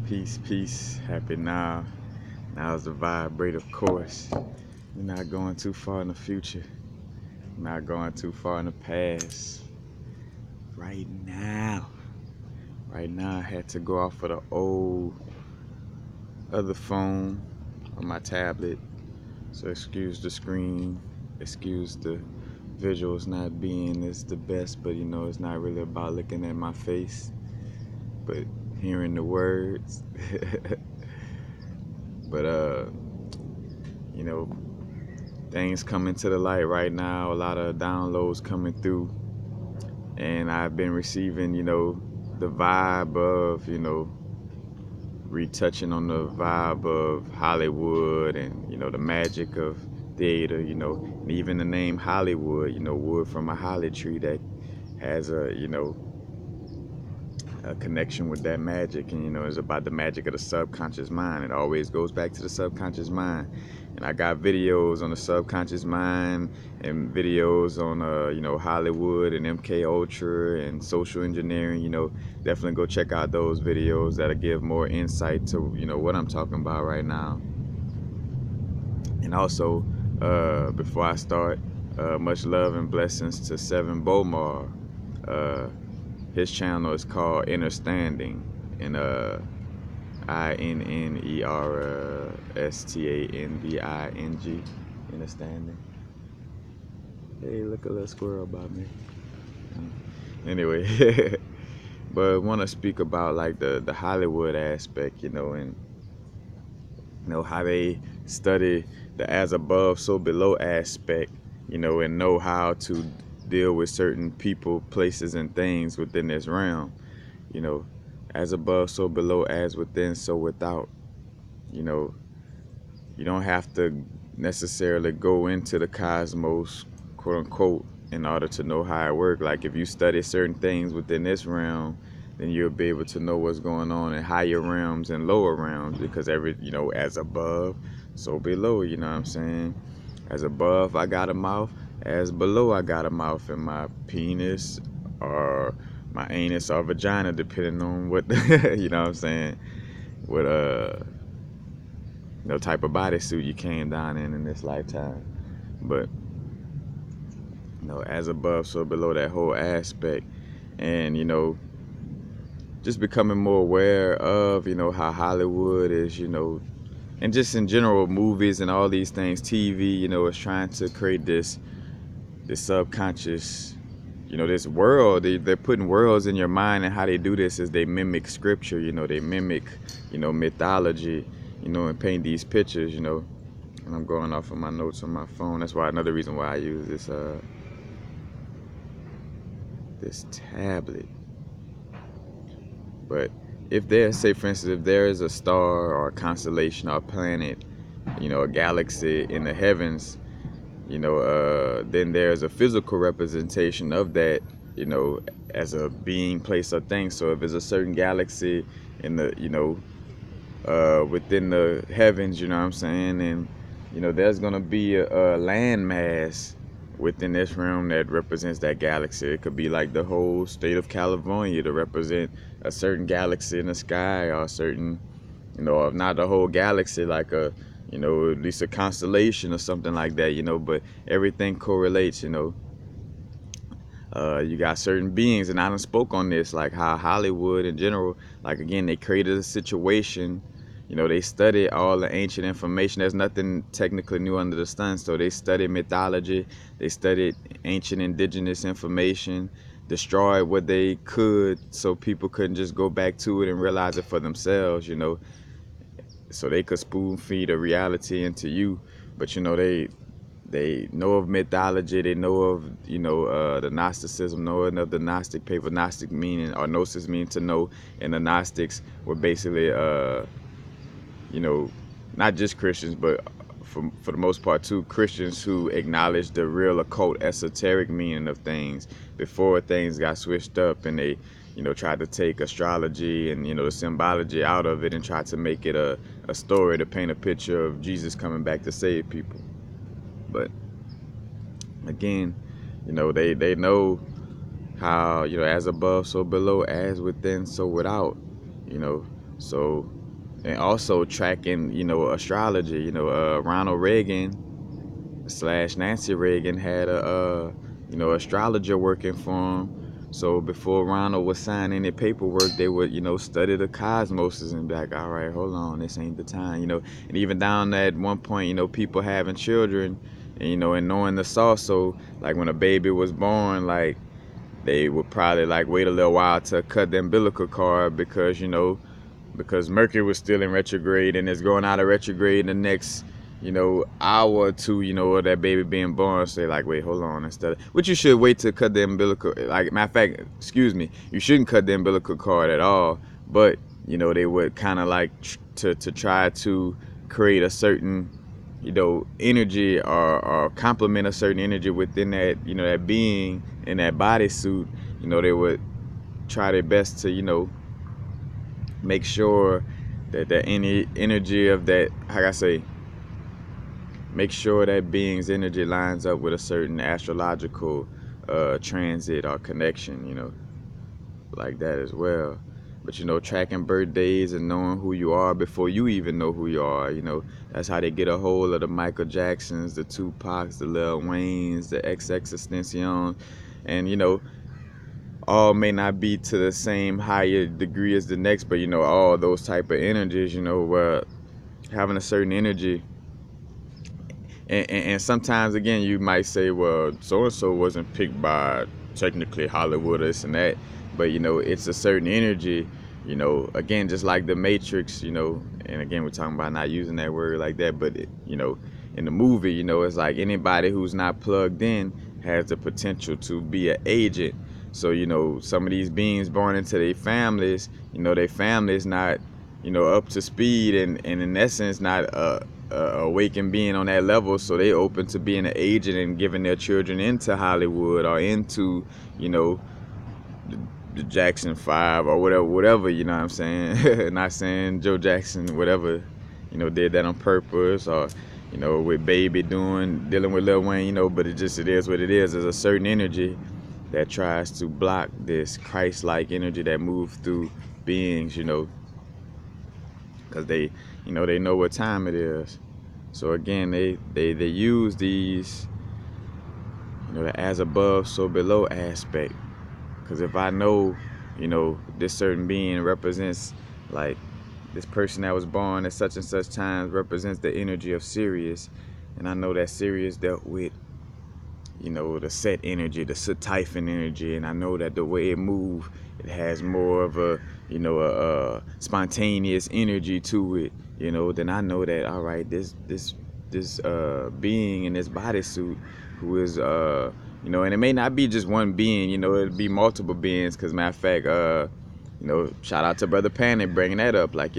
Peace, peace, happy now. Now's the vibrative course. We're not going too far in the future. We're not going too far in the past. Right now. Right now, I had to go off of the old other phone on my tablet. So excuse the screen, excuse the visuals not being as the best, but it's not really about looking at my face, but hearing the words. But you know, things coming to the light right now, a lot of downloads coming through, and I've been receiving, the vibe of, retouching on the vibe of Hollywood and, the magic of theater, and even the name Hollywood, wood from a holly tree that has a connection with that magic, and it's about the magic of the subconscious mind. It always goes back to the subconscious mind, and I got videos on the subconscious mind and videos on Hollywood and MK Ultra and social engineering. Definitely go check out those videos that'll give more insight to what I'm talking about right now. And also, before I start, much love and blessings to Seven Bomar. His channel is called Understanding, and INNERSTANDING, Understanding. Hey, look, a little squirrel by me. Anyway, but I want to speak about like the Hollywood aspect, and how they study the as above so below aspect, and know how to deal with certain people, places, and things within this realm. As above so below, as within so without. You don't have to necessarily go into the cosmos, quote unquote, in order to know how it works. Like if you study certain things within this realm, then you'll be able to know what's going on in higher realms and lower realms, because as above, so below, you know what I'm saying? As above, I got a mouth. As below, I got a mouth, and my penis or my anus or vagina, depending on what, you know what I'm saying? What, type of bodysuit you came down in this lifetime. But, as above, so below, that whole aspect. And, just becoming more aware of, how Hollywood is, and just in general, movies and all these things, TV, is trying to create this subconscious, this world. They're putting worlds in your mind, and how they do this is they mimic scripture, they mimic, mythology, and paint these pictures, and I'm going off of my notes on my phone. That's why another reason why I use this tablet. But if there's, say for instance, if there is a star or a constellation or a planet, a galaxy in the heavens, then there's a physical representation of that, as a being, place, or thing. So if there's a certain galaxy in the, within the heavens, you know what I'm saying, and there's gonna be a landmass within this realm that represents that galaxy. It could be like the whole state of California to represent a certain galaxy in the sky, or a certain, if not the whole galaxy, like a, at least a constellation or something like that, but everything correlates, you got certain beings, and I done spoke on this, like how Hollywood in general, like again, they created a situation, they study all the ancient information. There's nothing technically new under the sun. So they studied mythology, they studied ancient indigenous information, destroyed what they could so people couldn't just go back to it and realize it for themselves, so they could spoon feed a reality into you. But they know of mythology, they know of the Gnosticism, knowing of the Gnostic paper. Gnostic meaning, or gnosis means to know, and the Gnostics were basically not just Christians, but for the most part too, Christians who acknowledge the real occult esoteric meaning of things before things got switched up, and they tried to take astrology and the symbology out of it and try to make it a story to paint a picture of Jesus coming back to save people. But again, they know how, as above so below, as within so without. So, and also tracking, astrology. Ronald Reagan slash Nancy Reagan had astrologer working for him. So before Ronald would sign any paperwork, they would, study the cosmos and be like, all right, hold on, this ain't the time, And even down at one point, people having children, and, and knowing the source. So like when a baby was born, like they would probably like wait a little while to cut the umbilical cord because Mercury was still in retrograde and it's going out of retrograde in the next, hour or two, of that baby being born. So they're like, wait, hold on. Instead of, which you should wait to cut the umbilical, like, matter of fact, excuse me, you shouldn't cut the umbilical cord at all. But, they would kind of like to try to create a certain, energy or complement a certain energy within that, that being in that bodysuit. They would try their best to, make sure that any energy of that, how can I say, make sure that being's energy lines up with a certain astrological transit or connection, like that as well. But tracking birthdays and knowing who you are before you even know who you are, that's how they get a hold of the Michael Jacksons, the Tupacs, the Lil Waynes, the XXXTentacion, and all may not be to the same higher degree as the next, but all those type of energies, where having a certain energy, and sometimes again you might say, well, so and so wasn't picked by technically Hollywood or this and that, but it's a certain energy, again, just like the Matrix, and again we're talking about not using that word like that, but in the movie, it's like anybody who's not plugged in has the potential to be an agent. So some of these beings born into their families, their family is not up to speed, and in essence not awakened being on that level, so they open to being an agent and giving their children into Hollywood or into the Jackson 5 or whatever, what I'm saying. Not saying Joe Jackson, whatever, did that on purpose, or with Baby dealing with Lil Wayne, but it is what it is. There's a certain energy that tries to block this Christ-like energy that moves through beings, because they know what time it is. So again, they use these, the as above, so below aspect. Because if I know, this certain being represents, like, this person that was born at such and such times represents the energy of Sirius, and I know that Sirius dealt with, the set energy, the Typhon energy, and I know that the way it moves, it has more of a spontaneous energy to it, then I know that, all right, this being in this bodysuit who is, and it may not be just one being, it'll be multiple beings, because matter of fact, shout out to Brother Panic bringing that up, like,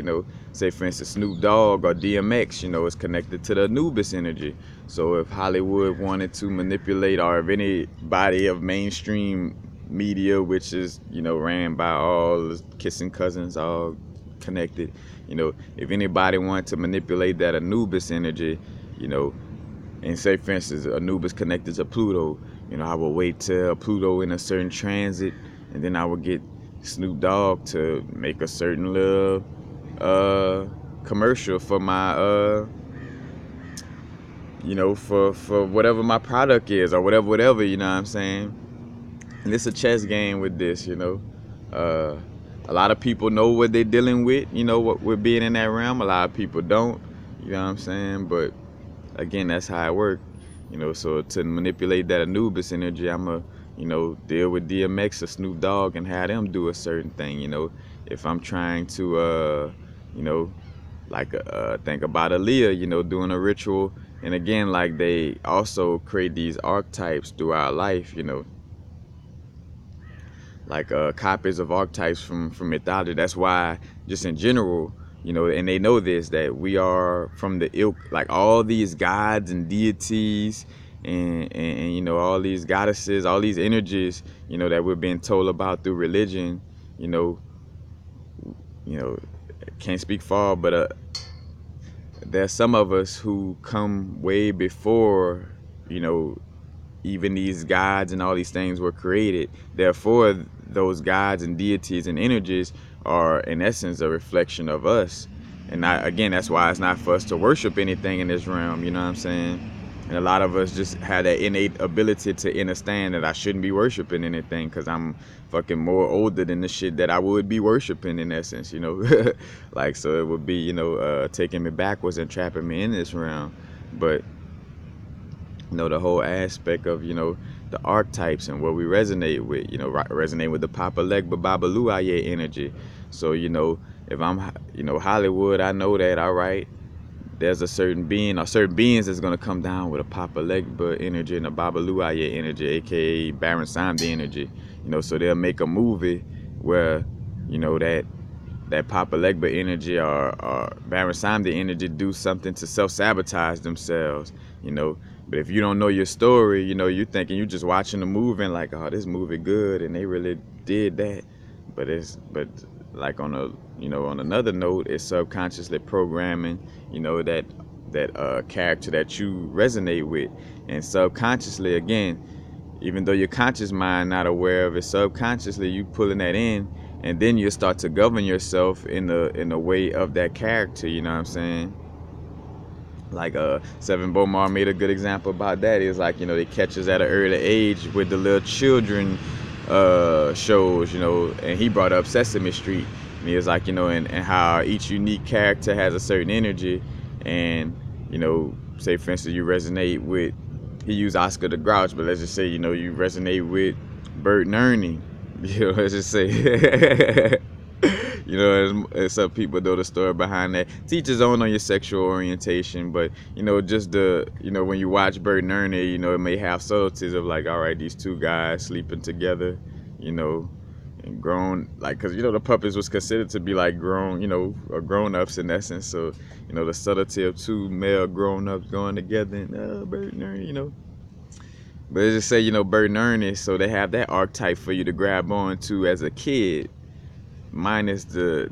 say for instance Snoop Dogg or DMX, is connected to the Anubis energy. So if Hollywood wanted to manipulate, or if anybody of mainstream media, which is, ran by all the kissing cousins, all connected, if anybody wanted to manipulate that Anubis energy, and say for instance Anubis connected to Pluto, I would wait till Pluto in a certain transit, and then I would get Snoop Dogg to make a certain little commercial for my for whatever my product is, or whatever, what I'm saying. And it's a chess game with this, a lot of people know what they're dealing with, what we're being in that realm. A lot of people don't, what I'm saying. But again, that's how it works, so to manipulate that Anubis energy, I'm a deal with DMX or Snoop Dogg and have them do a certain thing, if I'm trying to like think about Aaliyah, doing a ritual. And again, like, they also create these archetypes throughout life, like copies of archetypes from mythology. That's why, just in general, and they know this, that we are from the ilk, like all these gods and deities and all these goddesses, all these energies, that we're being told about through religion, can't speak for all, but there's some of us who come way before, even these gods and all these things were created. Therefore, those gods and deities and energies are in essence a reflection of us. And again, that's why it's not for us to worship anything in this realm, you know what I'm saying? And a lot of us just have that innate ability to understand that I shouldn't be worshiping anything because I'm fucking more older than the shit that I would be worshiping in essence, you know? Like, so it would be, taking me backwards and trapping me in this realm. But, the whole aspect of, the archetypes and what we resonate with, resonate with the Papa Legba Babaluaye energy. So, if I'm, Hollywood, I know that, all right, there's a certain being or certain beings that's going to come down with a Papa Legba energy and a Babaluaye energy, aka Baron Samedi energy. So they'll make a movie where, that Papa Legba energy or Baron Samedi energy do something to self-sabotage themselves, But if you don't know your story, you thinking you just watching the movie and like, oh, this movie good and they really did that. But like on another note, it's subconsciously programming, that character that you resonate with. And subconsciously, again, even though your conscious mind not aware of it, subconsciously you pulling that in, and then you start to govern yourself in the way of that character. You know what I'm saying? Like Seven Bomar made a good example about that. It's like, they catch us at an early age with the little children shows, and he brought up Sesame Street, and he was like, and how each unique character has a certain energy, and say for instance you resonate with, he used Oscar the Grouch, but let's just say, you resonate with Bert and Ernie, let's just say. As some people know the story behind that. Teach his own on your sexual orientation, but just when you watch Bert and Ernie, it may have subtleties of like, all right, these two guys sleeping together, and grown, like, because the puppets was considered to be like grown, or grown-ups in essence. So the subtlety of two male grown-ups going together, and Bert and Ernie, But let's just say, Bert and Ernie, so they have that archetype for you to grab on to as a kid, minus the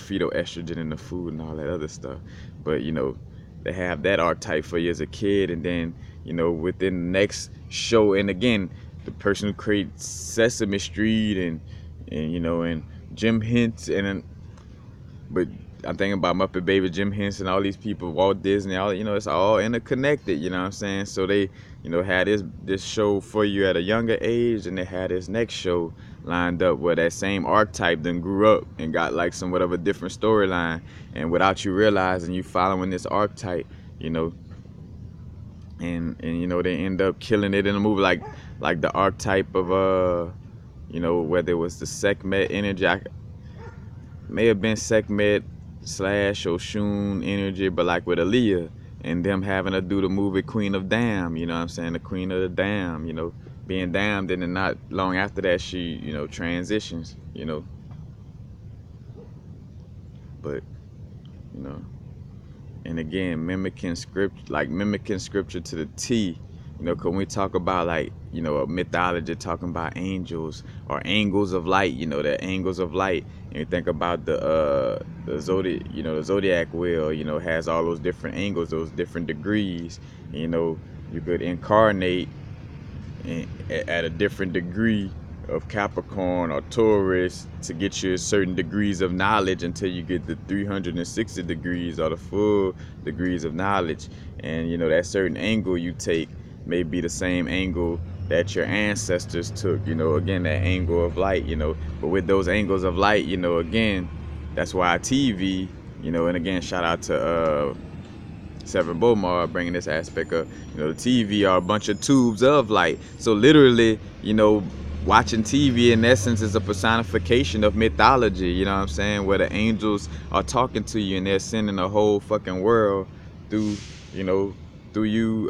fetal estrogen in the food and all that other stuff. But they have that archetype for you as a kid, and then within the next show, and again, the person who creates Sesame Street and and Jim Henson, but I'm thinking about Muppet Baby, Jim Henson, all these people, Walt Disney, all, it's all interconnected, you know what I'm saying? So they, had this show for you at a younger age, and they had this next show lined up where that same archetype then grew up and got like somewhat of a different storyline, and without you realizing, you following this archetype, and they end up killing it in the movie, like the archetype of whether it was the Sekhmet energy, may have been Sekhmet / Oshun energy, but like with Aaliyah and them having to do the movie Queen of Dam, you know what I'm saying? The Queen of the Dam, being damned, and then not long after that she, transitions, But, and again, mimicking scripture to the T. When we talk about like, a mythology talking about angels or angles of light, the angles of light, and you think about the zodiac, the zodiac wheel, has all those different angles, those different degrees. You could incarnate at a different degree of Capricorn or Taurus to get you certain degrees of knowledge until you get the 360 degrees or the full degrees of knowledge. And that certain angle you take may be the same angle that your ancestors took, again, that angle of light, but with those angles of light, again, that's why TV, and again, shout out to Seven Bomar bringing this aspect of, the TV are a bunch of tubes of light. So literally, watching TV in essence is a personification of mythology, you know what I'm saying? Where the angels are talking to you and they're sending the whole fucking world through, through you,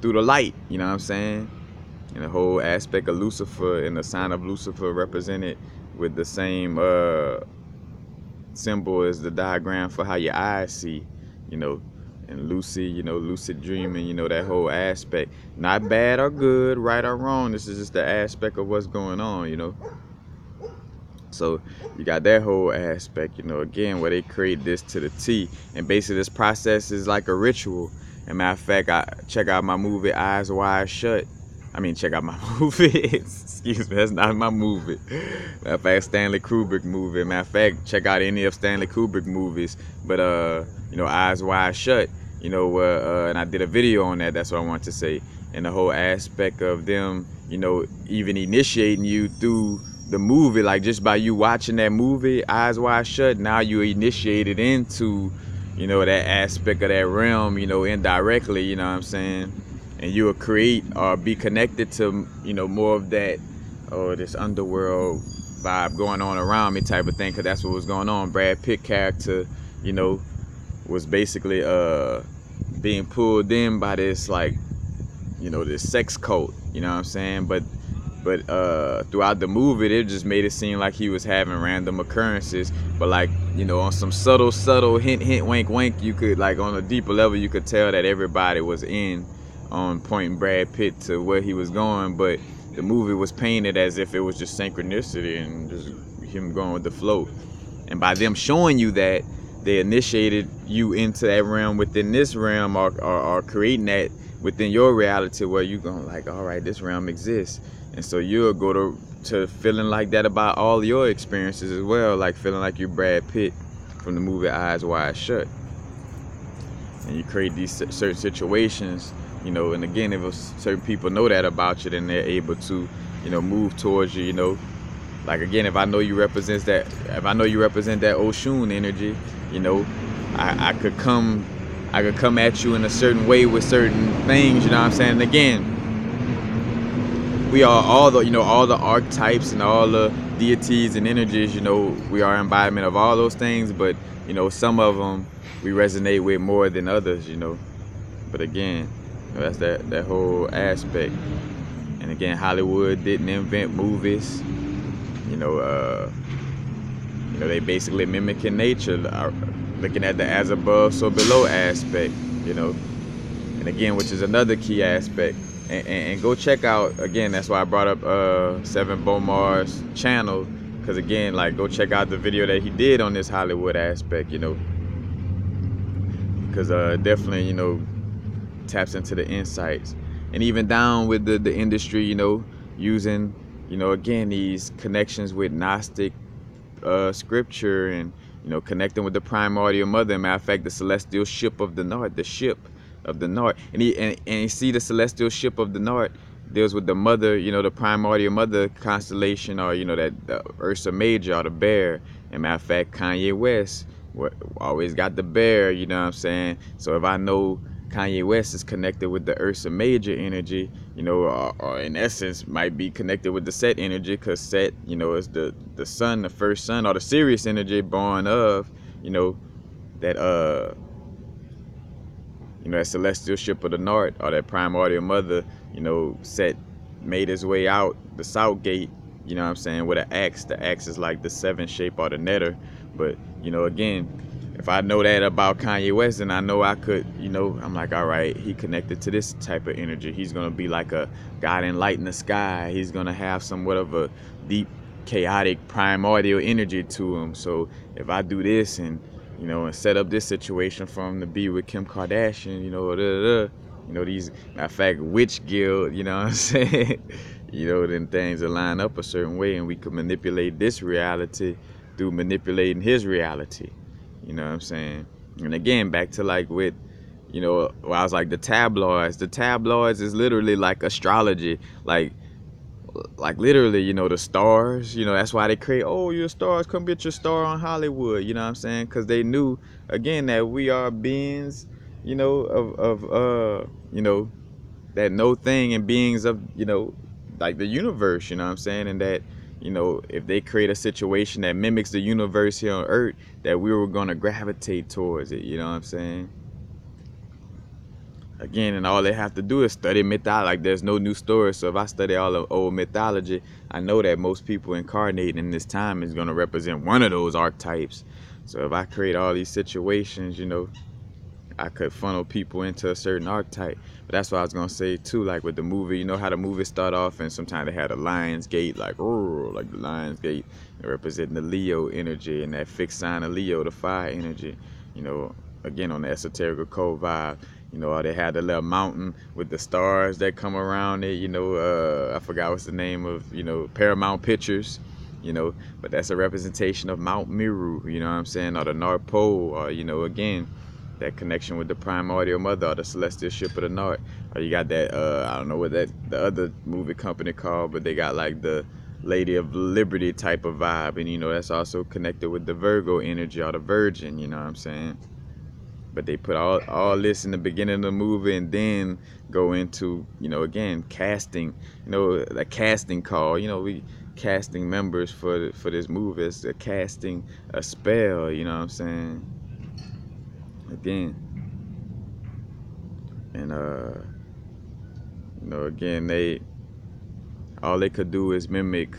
through the light, you know what I'm saying? And the whole aspect of Lucifer and the sign of Lucifer represented with the same symbol as the diagram for how your eyes see, and lucid dreaming, that whole aspect. Not bad or good, right or wrong. This is just the aspect of what's going on, So you got that whole aspect, again, where they create this to the T. And basically this process is like a ritual. As a matter of fact, I check out my movie Eyes Wide Shut. I mean, check out my movies. Excuse me, that's not my movie. Matter of fact, Stanley Kubrick movie. Matter of fact, check out any of Stanley Kubrick movies. But Eyes Wide Shut. And I did a video on that. That's what I want to say. And the whole aspect of them, even initiating you through the movie, like just by you watching that movie, Eyes Wide Shut. Now you initiated into, that aspect of that realm, indirectly. You know what I'm saying? And you will create or be connected to more of that or this underworld vibe going on around me type of thing, because that's what was going on. Brad Pitt character you know was basically being pulled in by this, like, this sex cult, you know what I'm saying? But throughout the movie, it just made it seem like he was having random occurrences, but like, on some subtle hint, wink, you could, like, on a deeper level, you could tell that everybody was in on pointing Brad Pitt to where he was going. But the movie was painted as if it was just synchronicity and just him going with the flow. And by them showing you that, they initiated you into that realm within this realm, or creating that within your reality, where you're going like, all right, this realm exists. And so you'll go to feeling like that about all your experiences as well, like feeling like you're Brad Pitt from the movie Eyes Wide Shut. And you create these certain situations, and again, if certain people know that about you, then they're able to, move towards you, like, again, if I know you represent that Oshun energy, I could come at you in a certain way with certain things, you know what I'm saying? And again, we are all the archetypes and all the deities and energies, we are embodiment of all those things, but some of them we resonate with more than others, But again, that's that whole aspect. And again, Hollywood didn't invent movies. They basically mimicking nature, looking at the as above, so below aspect, And again, which is another key aspect. And go check out, again, that's why I brought up Seven Bomar's channel, because again, like, go check out the video that he did on this Hollywood aspect, because definitely, taps into the insights. And even down with the industry, using, again, these connections with Gnostic scripture, and connecting with the primordial mother. Matter of fact, the celestial ship of the north, the ship of the north, and you see the celestial ship of the north deals with the mother, the primordial mother constellation, or that the Ursa Major, or the bear. And matter of fact, Kanye West always got the bear, you know what I'm saying? So if I know Kanye West is connected with the Ursa Major energy, or in essence might be connected with the Set energy, because Set, is the sun, the first sun, or the Sirius energy born of, that that celestial ship of the north, or that primordial mother. Set made his way out the south gate, you know what I'm saying, with an axe. The axe is like the seven shape, or the netter. But again, if I know that about Kanye West, then I know I could, I'm like, all right, he connected to this type of energy. He's going to be like a God in light in the sky. He's going to have somewhat of a deep, chaotic, primordial energy to him. So if I do this and, and set up this situation for him to be with Kim Kardashian, these, matter of fact, witch guild, you know what I'm saying? Then things will line up a certain way, and we could manipulate this reality through manipulating his reality. You know what I'm saying? And again, back to like with, where I was like the tabloids. The tabloids is literally like astrology, like literally, the stars. That's why they create. Oh, your stars, come get your star on Hollywood. You know what I'm saying? Because they knew, again, that we are beings, that no thing, and beings of, like the universe. You know what I'm saying? And that, if they create a situation that mimics the universe here on Earth, that we were going to gravitate towards it. You know what I'm saying? Again, and all they have to do is study mythology. Like, there's no new story. So if I study all of old mythology, I know that most people incarnating in this time is going to represent one of those archetypes. So if I create all these situations, I could funnel people into a certain archetype. But that's what I was going to say too, like with the movie, how the movies start off, and sometimes they had a lion's gate, like the lion's gate, representing the Leo energy, and that fixed sign of Leo, the fire energy, again, on the esoteric code vibe. Or they had the little mountain with the stars that come around it. I forgot what's the name of, Paramount Pictures. But that's a representation of Mount Meru. You know what I'm saying? Or the North Pole, or again, that connection with the primordial mother, or the celestial ship of the north. Or you got that I don't know what that the other movie company called, but they got like the Lady of Liberty type of vibe, and that's also connected with the Virgo energy, or the Virgin. You know what I'm saying? But they put all this in the beginning of the movie, and then go into again, casting, a casting call. We casting members for this movie. It's a casting a spell. You know what I'm saying? Again, and again, all they could do is mimic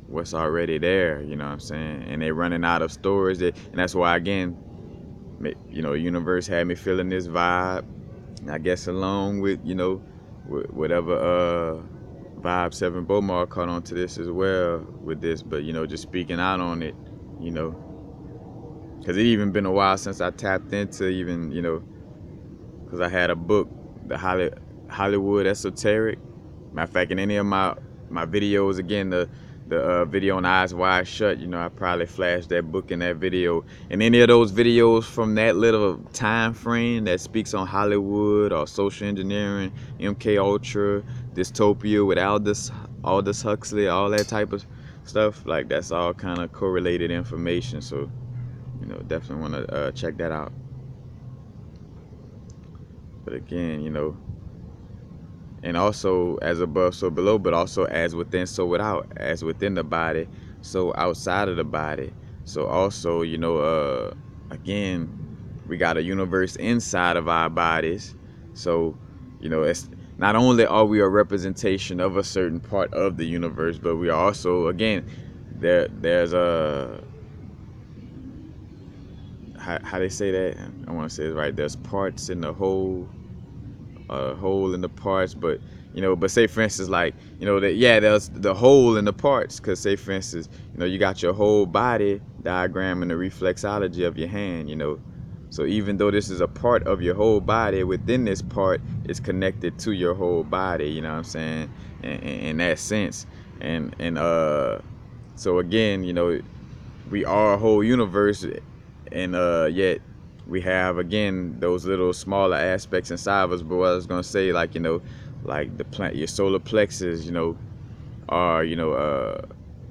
what's already there. You know what I'm saying? And they're running out of stories, and that's why, again, universe had me feeling this vibe. I guess along with whatever vibe Seven Bomar caught on to this as well with this, but just speaking out on it, because it even been a while since I tapped into even because I had a book, the Hollywood Esoteric. Matter of fact, in any of my videos, again, the video on Eyes Wide Shut, I probably flashed that book in that video. And any of those videos from that little time frame that speaks on Hollywood or social engineering, MK Ultra, dystopia with Aldous Huxley, all that type of stuff, like that's all kind of correlated information. So, definitely want to check that out. But again, and also as above, so below, but also as within, so without, as within the body, so outside of the body. So also, again, we got a universe inside of our bodies. So, it's not only are we a representation of a certain part of the universe, but we are also, again, there's a, how they say that? I want to say it right. There's parts in the whole, hole in the parts, but but say for instance, like there's the hole in the parts, because say for instance, you got your whole body diagram and the reflexology of your hand. So even though this is a part of your whole body, within this part is connected to your whole body. You know what I'm saying? In that sense, and so again, we are a whole universe, and yet we have, again, those little smaller aspects inside of us. But what I was gonna say, like like the plant, your solar plexus, or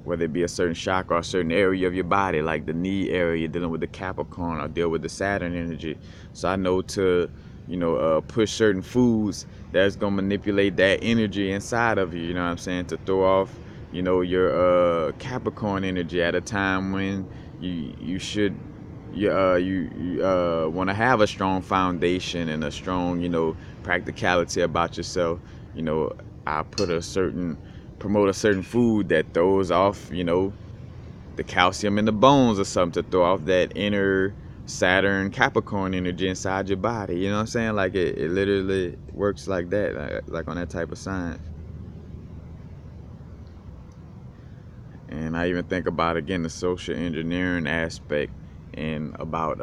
whether it be a certain chakra or a certain area of your body, like the knee area, dealing with the Capricorn, or deal with the Saturn energy. So I know to push certain foods that's gonna manipulate that energy inside of you. You know what I'm saying? To throw off your Capricorn energy at a time when you should you want to have a strong foundation and a strong practicality about yourself. I promote a certain food that throws off the calcium in the bones or something, to throw off that inner Saturn Capricorn energy inside your body. You know what I'm saying? Like it literally works like that, like on that type of science. And I even think about, again, the social engineering aspect, and about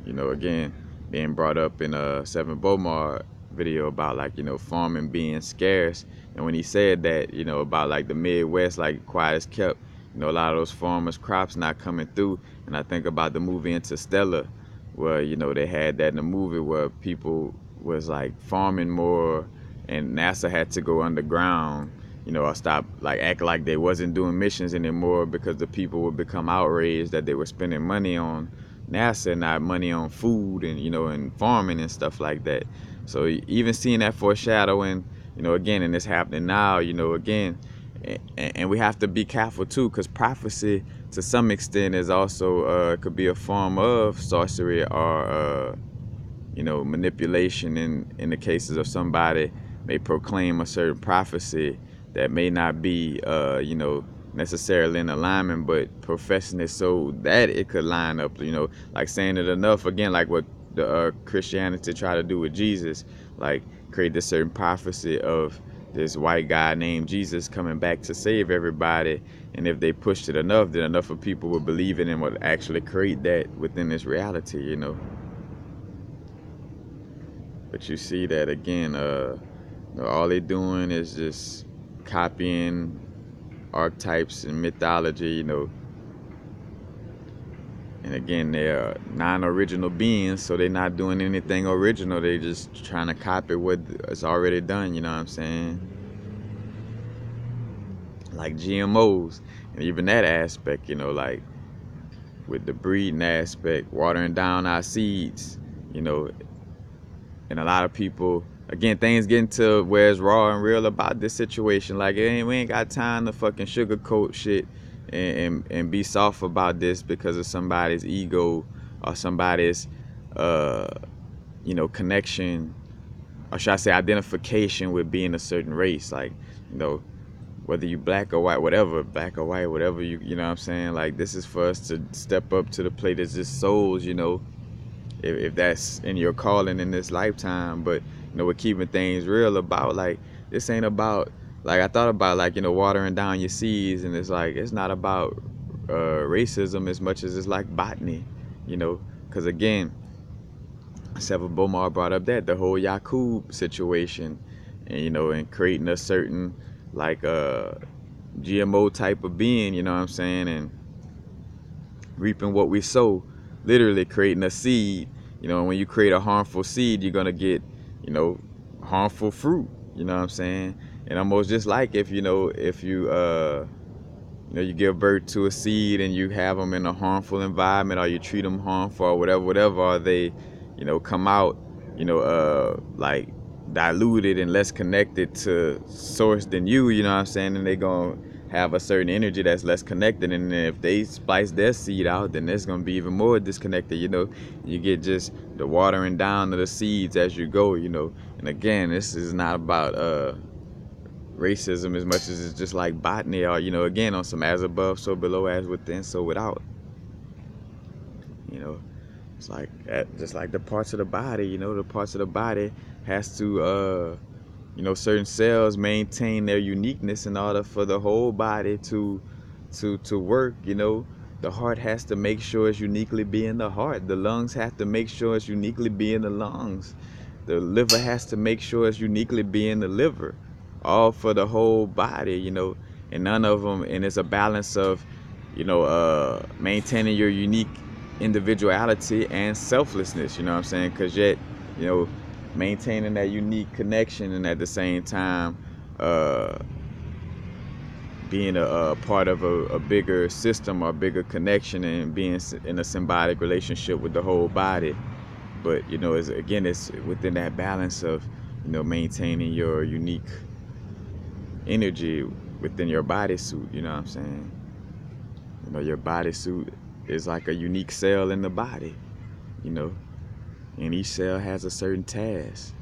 again, being brought up in a Seven Bomar video about, like, farming being scarce. And when he said that, about like the Midwest, like quiet as kept, a lot of those farmers' crops not coming through. And I think about the movie Interstellar, where they had that in the movie where people was like farming more, and NASA had to go underground, or stop, like, act like they wasn't doing missions anymore, because the people would become outraged that they were spending money on NASA, not money on food and and farming and stuff like that. So even seeing that foreshadowing, again, and it's happening now, again, and we have to be careful too, because prophecy to some extent is also could be a form of sorcery, or manipulation, in the cases of somebody may proclaim a certain prophecy that may not be necessarily in alignment, but professing it so that it could line up, like saying it enough, again, like what the Christianity try to do with Jesus, like create this certain prophecy of this white guy named Jesus coming back to save everybody. And if they pushed it enough, then enough of people would believe it and would actually create that within this reality. But you see that again, all they doing is just copying archetypes and mythology, and again, they're non-original beings, so they're not doing anything original. They just trying to copy what is already done. You know what I'm saying? Like GMOs, and even that aspect. Like with the breeding aspect, watering down our seeds. You know, and a lot of people, again, things getting to where it's raw and real about this situation. Like, we ain't got time to fucking sugarcoat shit and be soft about this because of somebody's ego or somebody's connection, or should I say identification with being a certain race. Like, whether you black or white, whatever, you know what I'm saying? Like, this is for us to step up to the plate as just souls, if that's in your calling in this lifetime. But we're keeping things real about, like, this ain't about, like, I thought about, like, watering down your seeds, and it's like, it's not about racism as much as it's like botany, because again, Sever Bomar brought up that the whole Yakub situation, and creating a certain, like, GMO type of being, you know what I'm saying, and reaping what we sow, literally creating a seed. And when you create a harmful seed, you're gonna get, harmful fruit. You know what I'm saying? And almost just like if you give birth to a seed and you have them in a harmful environment, or you treat them harmful, or whatever, or they, come out, like diluted and less connected to source than you know what I'm saying? And they gonna have a certain energy that's less connected, and then if they splice their seed out, then it's gonna be even more disconnected. You get just the watering down of the seeds as you go. And again, this is not about racism as much as it's just like botany, or again, on some as above so below, as within so without. It's like just like the parts of the body. The parts of the body has to certain cells maintain their uniqueness in order for the whole body to work. The heart has to make sure it's uniquely being the heart. The lungs have to make sure it's uniquely being the lungs. The liver has to make sure it's uniquely being the liver. All for the whole body, and none of them, and it's a balance of, maintaining your unique individuality and selflessness, you know what I'm saying? Because yet, maintaining that unique connection, and at the same time, being a part of a bigger system or bigger connection, and being in a symbiotic relationship with the whole body. But it's within that balance of maintaining your unique energy within your bodysuit. You know what I'm saying? Your bodysuit is like a unique cell in the body, and each cell has a certain task.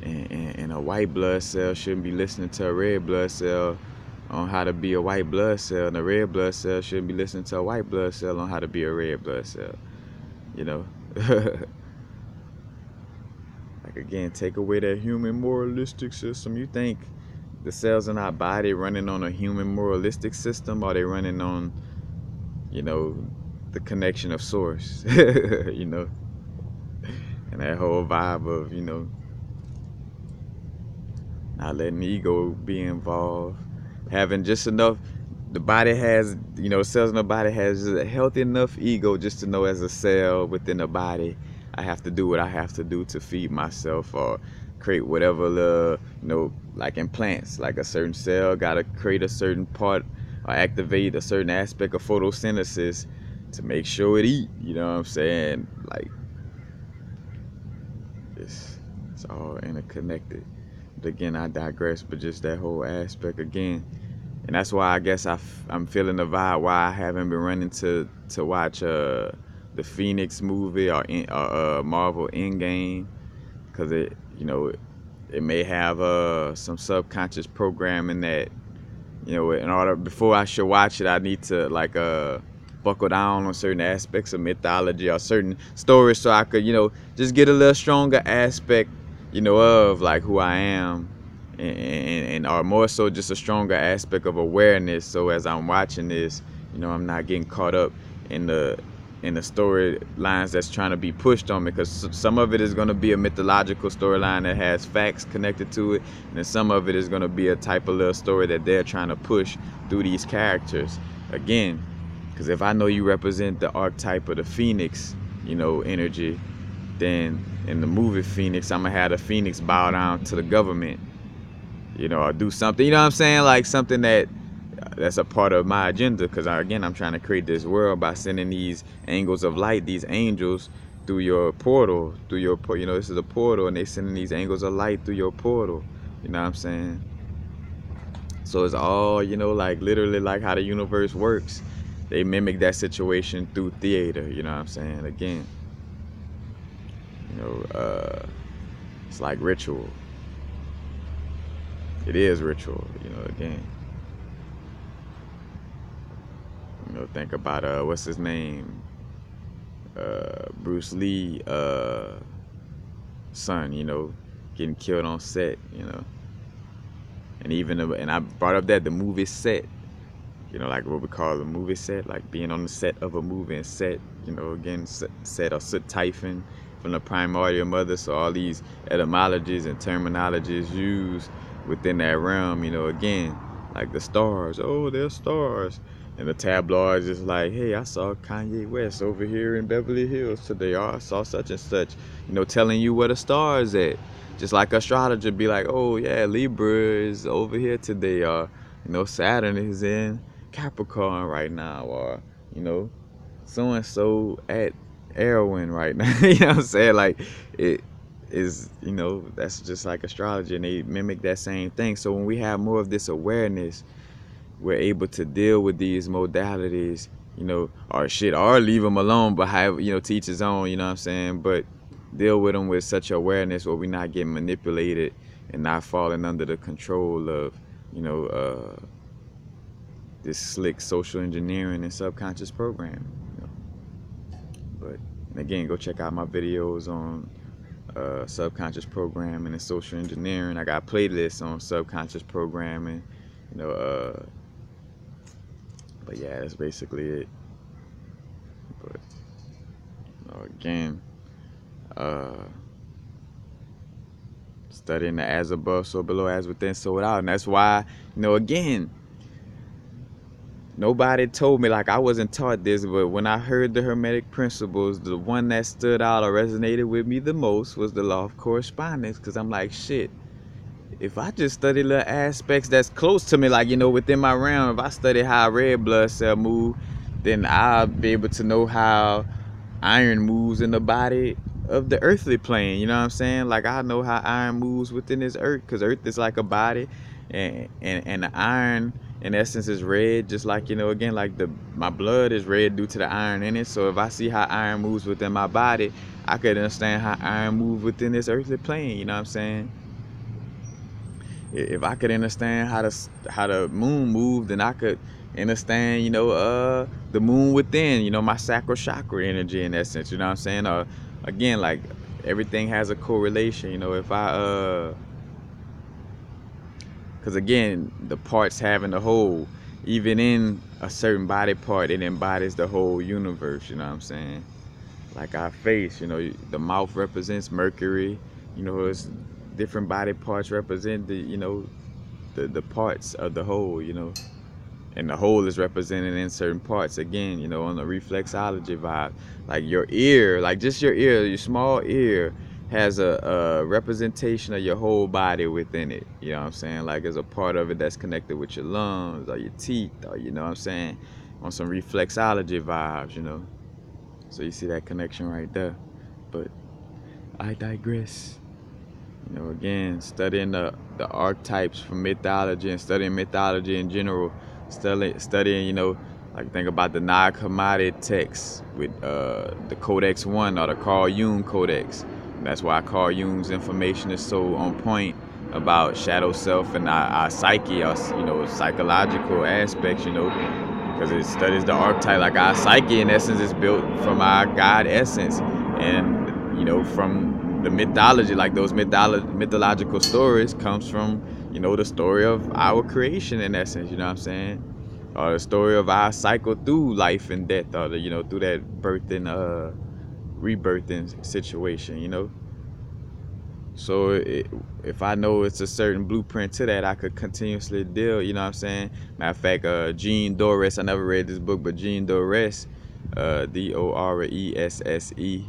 And a white blood cell shouldn't be listening to a red blood cell on how to be a white blood cell, and a red blood cell shouldn't be listening to a white blood cell on how to be a red blood cell. Like, again, take away that human moralistic system. You think the cells in our body running on a human moralistic system, or they running on, the connection of source? And that whole vibe of, not letting ego be involved, having just enough. The body has, cells in the body has a healthy enough ego just to know, as a cell within the body, I have to do what I have to do to feed myself, or create whatever like in plants, like a certain cell got to create a certain part or activate a certain aspect of photosynthesis to make sure it eat. You know what I'm saying? Like, it's all interconnected. But again, I digress. But just that whole aspect again. And that's why I guess I'm feeling the vibe why I haven't been running to watch the Phoenix movie, or Marvel Endgame, because it may have some subconscious programming that, in order, before I should watch it, I need to, like, buckle down on certain aspects of mythology or certain stories, so I could, just get a little stronger aspect, of like who I am, and or more so just a stronger aspect of awareness. So as I'm watching this, I'm not getting caught up in the and the storylines that's trying to be pushed on me, because some of it is going to be a mythological storyline that has facts connected to it, and then some of it is going to be a type of little story that they're trying to push through these characters. Again, because if I know you represent the archetype of the phoenix, energy, then in the movie Phoenix, I'm gonna have the phoenix bow down to the government, or do something, what I'm saying, like something that's a part of my agenda, because again, I'm trying to create this world by sending these angles of light, these angels, through your portal, this is a portal, and they sending these angles of light through your portal, what I'm saying. So it's all, like literally like how the universe works. They mimic that situation through theater, what I'm saying. Again, it's like ritual. It is ritual, again. Think about what's his name? Bruce Lee son, getting killed on set, and I brought up that the movie set, like what we call the movie set, like being on the set of a movie, and set, again, set or soot typhon from the primordial mother. So all these etymologies and terminologies used within that realm, again, like the stars. Oh, they're stars. And the tabloids is like, hey, I saw Kanye West over here in Beverly Hills today. Or I saw such and such, telling you where the stars at. Just like astrology be like, oh yeah, Libra is over here today. Or, Saturn is in Capricorn right now. Or, so-and-so at Erwin right now. You know what I'm saying? Like, it is, that's just like astrology, and they mimic that same thing. So when we have more of this awareness, we're able to deal with these modalities, or leave them alone, but have, teach his own, you know what I'm saying? But deal with them with such awareness where we're not getting manipulated and not falling under the control of, this slick social engineering and subconscious programming. But again, go check out my videos on subconscious programming and social engineering. I got playlists on subconscious programming, but yeah, that's basically it. But again, studying the as above, so below, as within, so without. And that's why, again, nobody told me, like I wasn't taught this, but when I heard the Hermetic principles, the one that stood out or resonated with me the most was the law of correspondence. Because I'm like, shit, if I just study little aspects that's close to me, like, within my realm, if I study how a red blood cell move, then I'll be able to know how iron moves in the body of the earthly plane, you know what I'm saying? Like, I know how iron moves within this earth, because earth is like a body, and the iron, in essence, is red, just like, again, like my blood is red due to the iron in it. So if I see how iron moves within my body, I could understand how iron moves within this earthly plane, you know what I'm saying? If I could understand how the moon moved, then I could understand, the moon within, my sacral chakra energy in that sense, you know what I'm saying? Again, like everything has a correlation, if because again, the parts having the whole, even in a certain body part, it embodies the whole universe, you know what I'm saying? Like our face, the mouth represents Mercury, it's different body parts represent the parts of the whole, and the whole is represented in certain parts, again, on the reflexology vibe. Like your ear, like just your small ear has a representation of your whole body within it, you know what I'm saying? Like there's a part of it that's connected with your lungs or your teeth, or, you know what I'm saying, on some reflexology vibes, so you see that connection right there. But I digress. Again, studying the archetypes from mythology and studying mythology in general, studying, like think about the Nag Hammadi texts with the Codex 1 or the Carl Jung Codex. And that's why Carl Jung's information is so on point about shadow self and our psyche, our, psychological aspects, because it studies the archetype. Like our psyche, in essence, is built from our God essence, and from the mythology, like those mythological stories, comes from the story of our creation, in essence, you know what I'm saying? or the story of our cycle through life and death, or through that birth and rebirthing situation, So if I know it's a certain blueprint to that, I could continuously deal, you know what I'm saying? Matter of fact, Jean Doress, I never read this book, but Jean Doress, Doresse,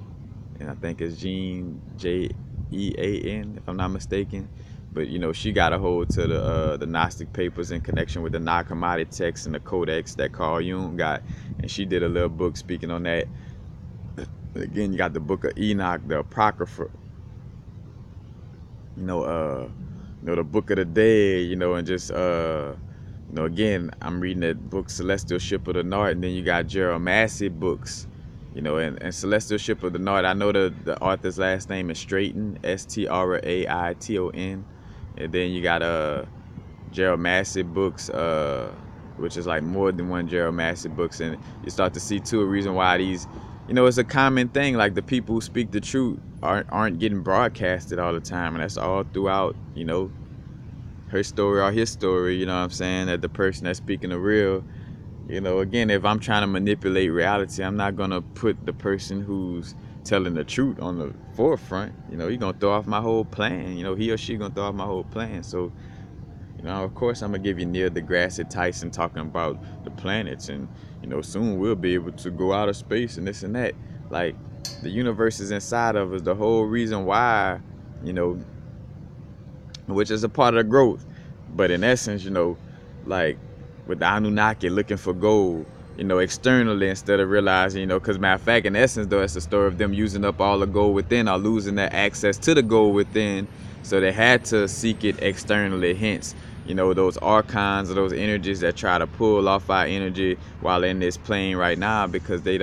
and I think it's Jean Jean, if I'm not mistaken. But she got a hold to the Gnostic papers in connection with the Nag Hammadi text and the codex that Carl Jung got, and she did a little book speaking on that. Again, you got the Book of Enoch, the Apocrypha, the Book of the Dead, and just again, I'm reading that book Celestial Ship of the North, and then you got Gerald Massey books, and Celestial Ship of the North. I know the author's last name is Straighton, Straiton, and then you got Gerald Massey books, which is like more than one Gerald Massey books, and you start to see too a reason why these, it's a common thing. Like the people who speak the truth aren't getting broadcasted all the time, and that's all throughout, her story or his story. You know what I'm saying? That the person that's speaking the real, again, if I'm trying to manipulate reality, I'm not gonna put the person who's telling the truth on the forefront. He's gonna throw off my whole plan. He or she gonna throw off my whole plan. So of course, I'm gonna give you Neil deGrasse Tyson talking about the planets, and soon we'll be able to go out of space and this and that. Like the universe is inside of us. The whole reason why, which is a part of the growth. But in essence, like with the Anunnaki looking for gold, externally instead of realizing, because matter of fact, in essence, though, it's a story of them using up all the gold within or losing their access to the gold within. So they had to seek it externally. Hence, those archons or those energies that try to pull off our energy while in this plane right now, because they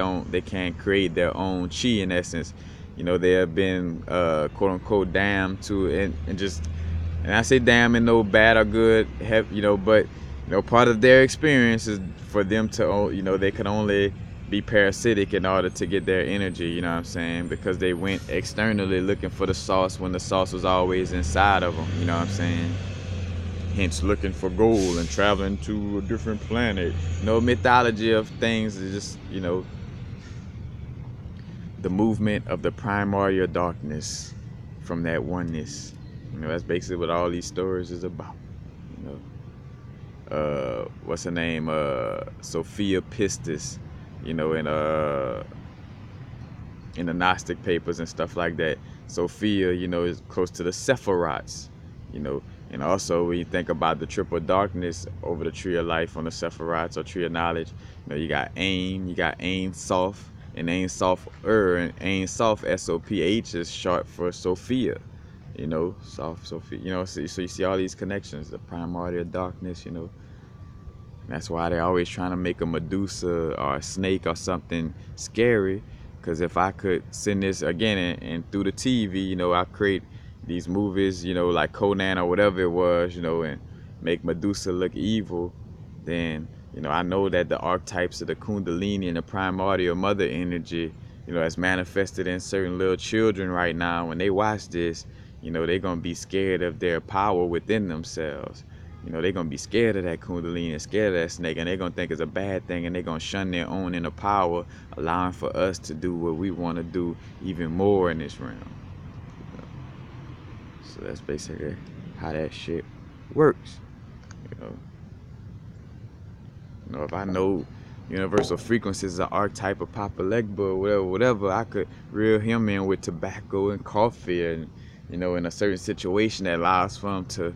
can't create their own chi in essence. They have been quote unquote damned to and just, and I say damn in no bad or good, but part of their experience is for them to, they can only be parasitic in order to get their energy, you know what I'm saying? Because they went externally looking for the sauce when the sauce was always inside of them, you know what I'm saying? Hence looking for gold and traveling to a different planet. Mythology of things is just, the movement of the primordial darkness from that oneness. That's basically what all these stories is about. What's her name? Sophia Pistis, in the Gnostic papers and stuff like that. Sophia, is close to the Sephiroths, and also when you think about the triple darkness over the tree of life on the Sephiroths or tree of knowledge, you got Ain, you got Ain Sof, and Ain Sof and Ain Sof, SOPH is short for Sophia. Sophia, so you see all these connections, the primordial darkness, That's why they're always trying to make a Medusa or a snake or something scary. Because if I could send this again and through the TV, I create these movies, like Conan or whatever it was, and make Medusa look evil, then, I know that the archetypes of the Kundalini and the primordial mother energy, as manifested in certain little children right now, when they watch this, they're going to be scared of their power within themselves. They're going to be scared of that Kundalini and scared of that snake, and they're going to think it's a bad thing, and they're going to shun their own inner power, allowing for us to do what we want to do even more in this realm. So that's basically how that shit works. If I know universal frequencies is an archetype of Papa Legba or whatever, I could reel him in with tobacco and coffee and, in a certain situation that allows for him to,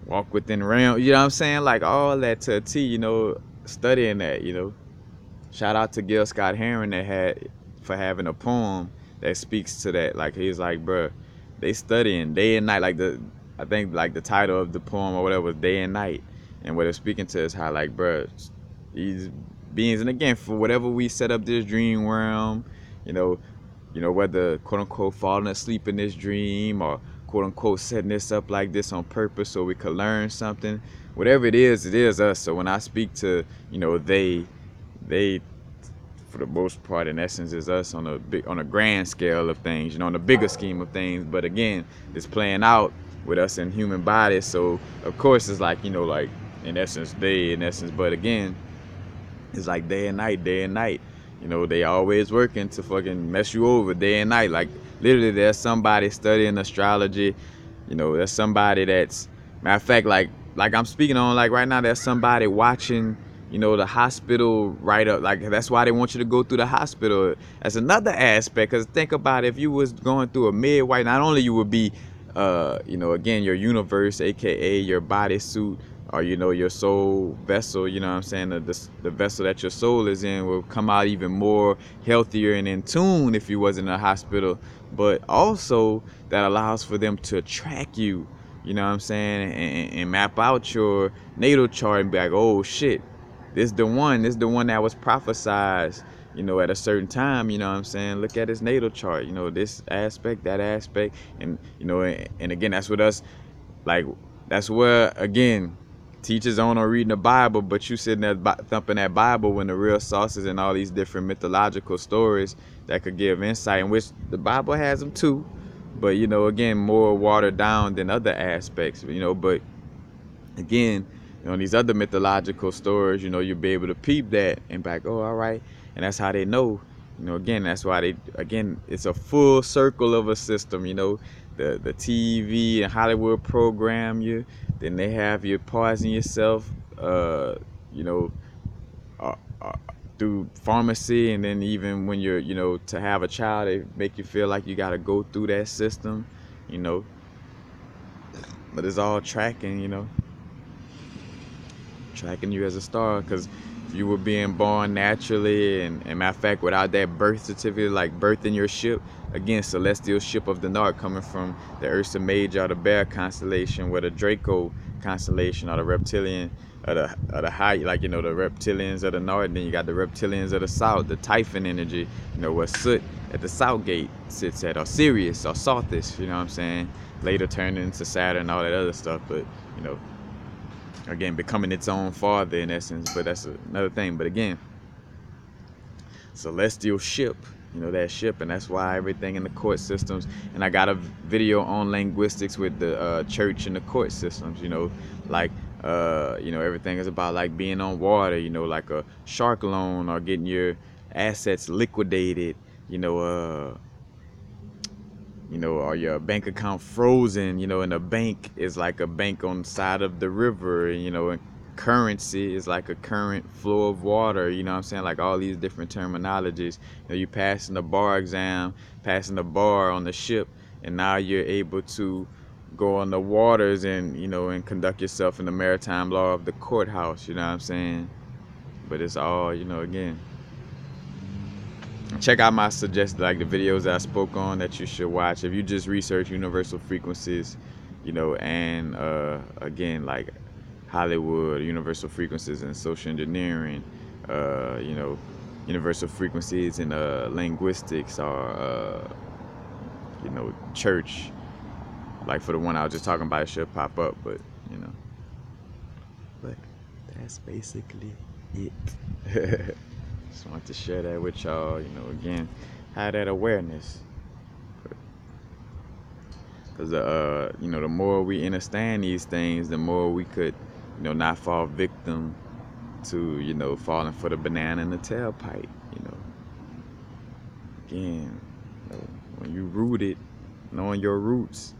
walk within realm, you know what I'm saying? Like all that to a T, studying that, Shout out to Gil Scott Heron for having a poem that speaks to that. Like he's like, bruh, they studying day and night. I think like the title of the poem or whatever was Day and Night. And what it's speaking to is how like, bruh, these beings, and again, for whatever we set up this dream realm, whether quote unquote falling asleep in this dream or quote unquote setting this up like this on purpose so we could learn something, whatever it is us. So when I speak to, they for the most part in essence is us on a grand scale of things, on the bigger scheme of things. But again, it's playing out with us in human bodies. So of course it's like, like in essence, day in essence. But again, it's like day and night, day and night. You know, they always working to fucking mess you over day and night. Like literally, there's somebody studying astrology. You know, there's somebody that's matter of fact, like I'm speaking on like right now. There's somebody watching. You know, the hospital right up. Like that's why they want you to go through the hospital. That's another aspect. Cause think about it, if you was going through a midwife, not only you would be, you know, again your universe, aka your bodysuit, or you know your soul vessel, you know what I'm saying, the vessel that your soul is in will come out even more healthier and in tune if you was in a hospital. But also that allows for them to track you, you know what I'm saying, and map out your natal chart and be like, oh shit, this the one that was prophesized, you know, at a certain time, you know what I'm saying. Look at his natal chart, you know, this aspect, that aspect, and you know, and again, that's what us, like, that's where again teachers on reading the Bible, but you sitting there thumping that Bible when the real source is in all these different mythological stories that could give insight, in which the Bible has them too, but you know, again, more watered down than other aspects, you know. But again, you know, these other mythological stories, you know, you'll be able to peep that and be like, oh, all right, and that's how they know. You know, again, that's why it's a full circle of a system. You know, the TV and Hollywood program you, then they have you poison yourself, you know, uh, uh, through pharmacy, and then even when you're, you know, to have a child, they make you feel like you got to go through that system, you know, but it's all tracking, you know, tracking you as a star. Because if you were being born naturally, and matter of fact, without that birth certificate, like birthing your ship, again, celestial ship of the north, coming from the Ursa Major or the Bear constellation, with the Draco constellation or the reptilian, or the high, like, you know, the reptilians of the north, and then you got the reptilians of the south, the Typhon energy, you know, where Soot at the south gate sits at, or Sirius or Sothis, you know what I'm saying, later turned into Saturn, all that other stuff. But you know, again, becoming its own father in essence. But that's another thing. But again, celestial ship, you know, that ship, and that's why everything in the court systems. And I got a video on linguistics with the church and the court systems, you know, like you know, everything is about like being on water, you know, like a shark loan, or getting your assets liquidated, you know, you know, or your bank account frozen, you know, and a bank is like a bank on the side of the river, you know, and currency is like a current flow of water, you know what I'm saying, like all these different terminologies. You know, you passing the bar exam, passing the bar on the ship, and now you're able to go on the waters and, you know, and conduct yourself in the maritime law of the courthouse, you know what I'm saying. But it's all, you know, again, check out my suggested, like the videos that I spoke on that you should watch if you just research universal frequencies, you know, and again, like Hollywood, universal frequencies and social engineering, you know, universal frequencies in linguistics, or you know, church. Like for the one I was just talking about, it should pop up, but you know, but that's basically it. Just want to share that with y'all, you know, again, have that awareness. Because, you know, the more we understand these things, the more we could, you know, not fall victim to, you know, falling for the banana in the tailpipe, you know. Again, you know, when you rooted, knowing your roots,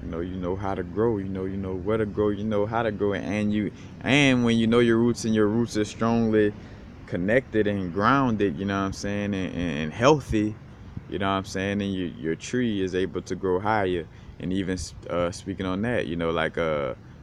you know how to grow, you know where to grow, you know how to grow, and when you know your roots, and your roots are strongly connected and grounded, you know what I'm saying, and healthy, you know what I'm saying, and your tree is able to grow higher. And even speaking on that, you know, like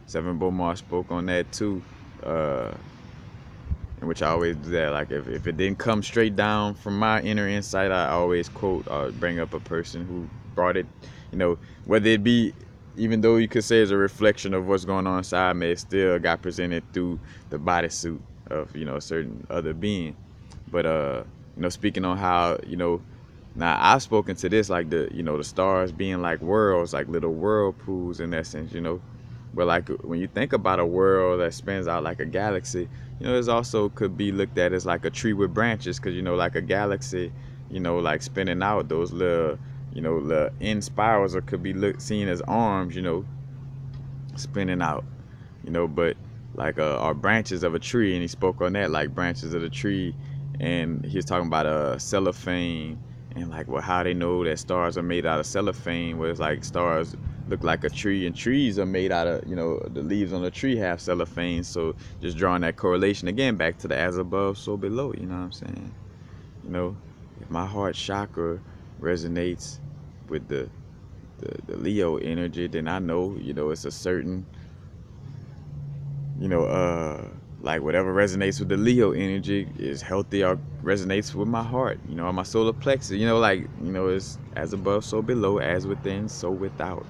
Seven Beaumont spoke on that too, in which I always do that. Like if it didn't come straight down from my inner insight, I always quote or bring up a person who brought it, you know, whether it be, even though you could say it's a reflection of what's going on inside me, it still got presented through the bodysuit of, you know, a certain other being. But you know, speaking on how, you know, now I've spoken to this, like the, you know, the stars being like worlds, like little whirlpools in essence, you know. But like when you think about a world that spins out like a galaxy, you know, it also could be looked at as like a tree with branches, because, you know, like a galaxy, you know, like spinning out those little, you know, the end spirals, or could be seen as arms, you know, spinning out, you know. But like are branches of a tree, and he spoke on that, like branches of the tree, and he was talking about cellophane, and like how they know that stars are made out of cellophane, where it's like stars look like a tree, and trees are made out of, the leaves on the tree have cellophane. So just drawing that correlation again back to the as above so below, you know what I'm saying? If my heart chakra resonates with the Leo energy, then I know, it's a certain, you know, like whatever resonates with the Leo energy is healthy or resonates with my heart, or my solar plexus, it's as above, so below, as within, so without,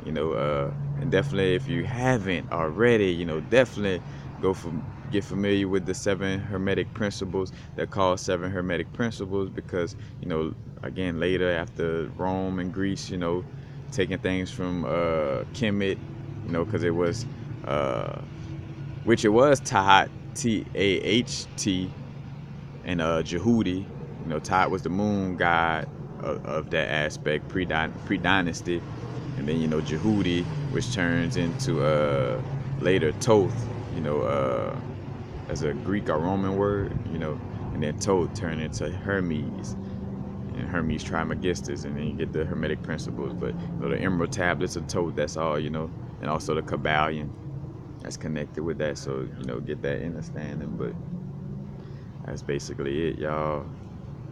and definitely if you haven't already, definitely go for get familiar with the 7 hermetic principles. They're called 7 hermetic principles because, again, later after Rome and Greece, taking things from Kemet, because it was which it was Tahat, T-A-H-T, and Jehudi. Tahat was the moon god of that aspect, pre-dynasty. And then, Jehudi, which turns into later Thoth, as a Greek or Roman word, and then Thoth turned into Hermes, and Hermes Trismegistus, and then you get the Hermetic principles. But, the Emerald tablets of Thoth, that's all, and also the Kabbalion that's connected with that, so get that understanding. But that's basically it, y'all.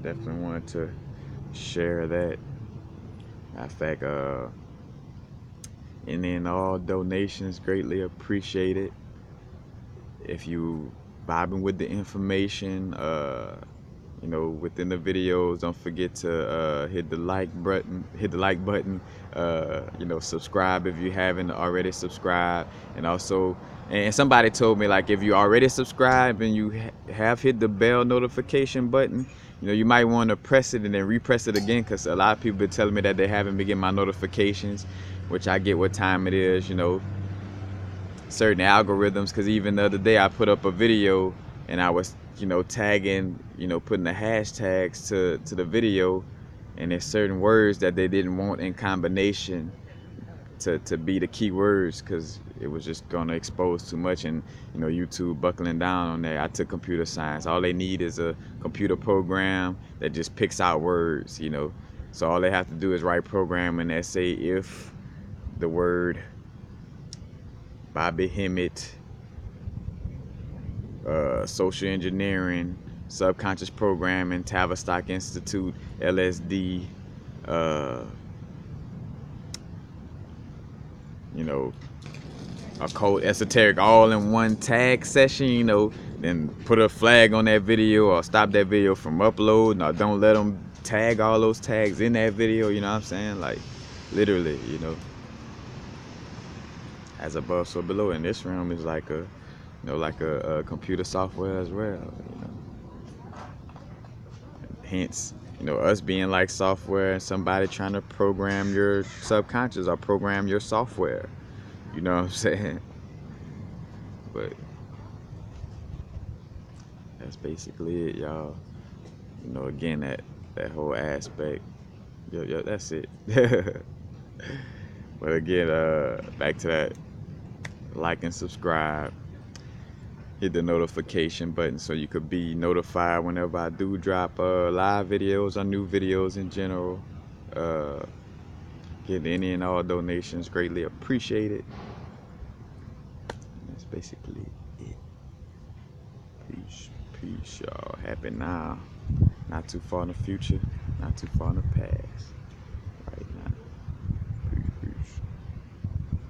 Definitely wanted to share that. Matter of fact, and then all donations greatly appreciated. If you vibing with the information, within the videos, don't forget to hit the like button, subscribe if you haven't already subscribed. And also, and somebody told me, like, if you already subscribed and you have hit the bell notification button, you might want to press it and then repress it again, because a lot of people been telling me that they haven't been getting my notifications, which I get what time it is, certain algorithms. Because even the other day I put up a video and I was tagging, putting the hashtags to the video, and there's certain words that they didn't want in combination to be the key words, because it was just gonna expose too much. And YouTube buckling down on that. I took computer science. All they need is a computer program that just picks out words, so all they have to do is write program and say if the word Bobby Hemmett, social engineering, subconscious programming, Tavistock Institute, LSD, occult, esoteric, all in one tag session, then put a flag on that video or stop that video from uploading, or don't let them tag all those tags in that video, you know what I'm saying? Like, literally, as above, so below. In this realm is like a, a computer software as well, Hence, us being like software and somebody trying to program your subconscious or program your software. You know what I'm saying? But that's basically it, y'all. Again, that whole aspect. Yo, that's it. But again, back to that, like and subscribe. Hit the notification button so you could be notified whenever I do drop live videos or new videos in general. Get any and all donations greatly appreciated. That's basically it. Peace, y'all. Happy now. Not too far in the future, not too far in the past.